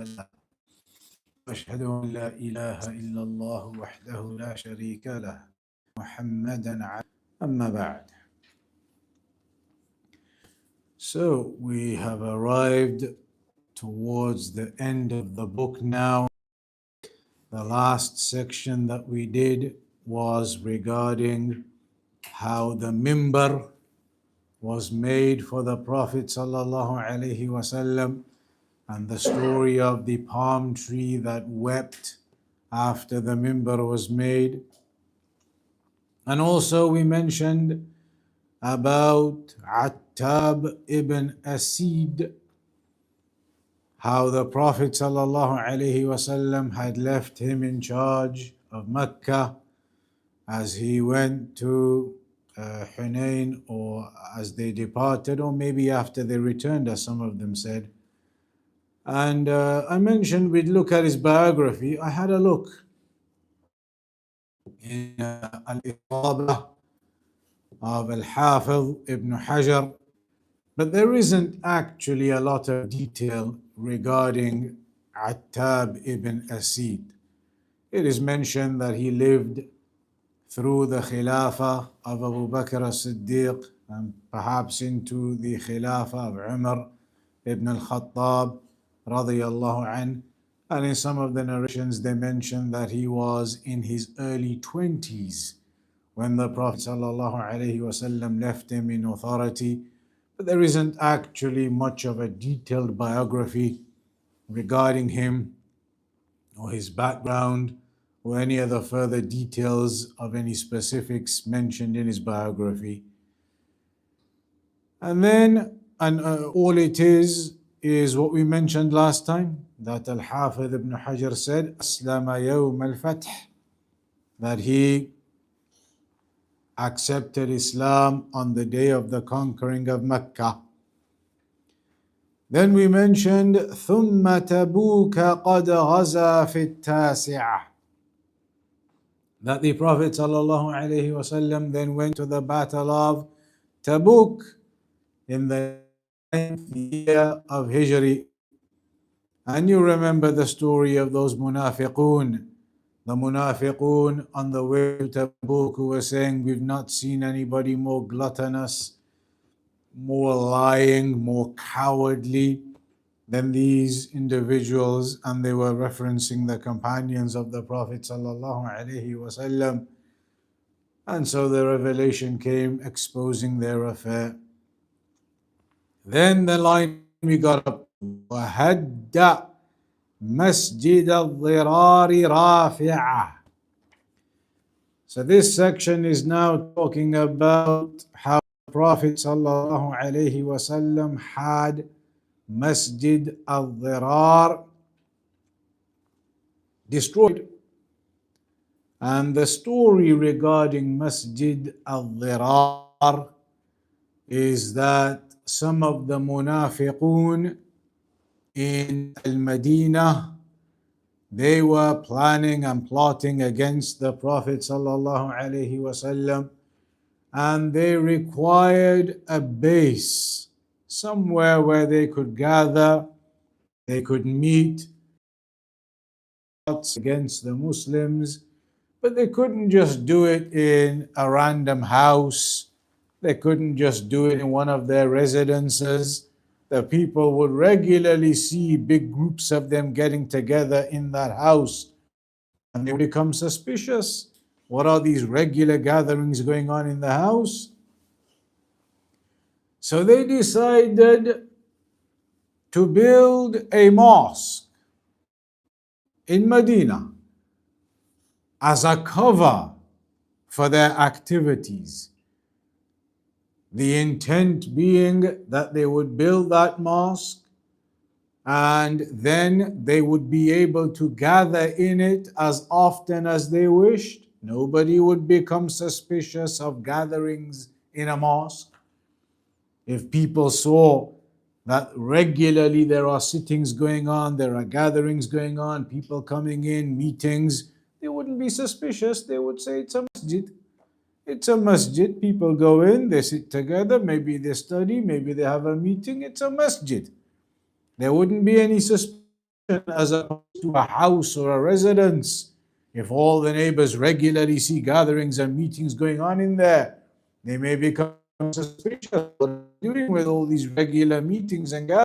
له وأشهد أن لا إله إلا الله وحده لا شريك له محمدا عبده أما بعد. So we have arrived towards the end of the book now. The last section that we did was regarding how the mimbar was made for the Prophet sallallahu alaihi wasallam, and the story of the palm tree that wept after the mimbar was made. And also we mentioned about Attab ibn Asid, how the Prophet sallallahu alaihi wasallam had left him in charge of Mecca as he went to Hunain, or as they departed, or maybe after they returned, as some of them said. And I mentioned we'd look at his biography. I had a look in Al-Isabah of Al-Hafiz ibn Hajar, but there isn't actually a lot of detail regarding Attab ibn Asid. It is mentioned that he lived through the Khilafah of Abu Bakr as-Siddiq and perhaps into the Khilafah of Umar ibn al-Khattab radiyallahu anhu. And in some of the narrations they mention that he was in his early 20s when the Prophet sallallahu alaihi wasallam left him in authority. But there isn't actually much of a detailed biography regarding him or his background or any other further details of any specifics mentioned in his biography. And then all it is what we mentioned last time, that Al-Hafiz ibn Hajar said, Aslama yawm al-Fath, that he accepted Islam on the day of the conquering of Mecca. Then we mentioned ثم تبوك قد غزا في التاسعة, that the Prophet sallallahu alaihi wasallam then went to the battle of Tabuk in the 9th year of Hijri. And you remember the story of those munafiqun, the munafiqun on the way to Tabuk, who were saying, we've not seen anybody more gluttonous, more lying, more cowardly than these individuals, and they were referencing the companions of the Prophet sallallahu alaihi wasallam. And so the revelation came exposing their affair. Then the line we got up, وَهَدَّ مَسْجِدَ الضِّرَارِ رَافِعَةً. So this section is now talking about how the Prophet sallallahu alaihi wasallam had Masjid al-Dhirar destroyed. And the story regarding Masjid al-Dhirar is that some of the munafiqun in Al-Madinah, they were planning and plotting against the Prophet sallallahu alaihi wasallam, and they required a base, somewhere where they could gather, they could meet against the Muslims. But they couldn't just do it in a random house. They couldn't just do it in one of their residences. The people would regularly see big groups of them getting together in that house, and they would become suspicious. What are these regular gatherings going on in the house? So they decided to build a mosque in Medina as a cover for their activities. The intent being that they would build that mosque and then they would be able to gather in it as often as they wished. Nobody would become suspicious of gatherings in a mosque. If people saw that regularly there are sittings going on, there are gatherings going on, people coming in, meetings, they wouldn't be suspicious. They would say it's a masjid. It's a masjid. People go in, they sit together, maybe they study, maybe they have a meeting. It's a masjid. There wouldn't be any suspicion as opposed to a house or a residence. If all the neighbors regularly see gatherings and meetings going on in there, they may become suspicious. What are you doing with all these regular meetings and gatherings?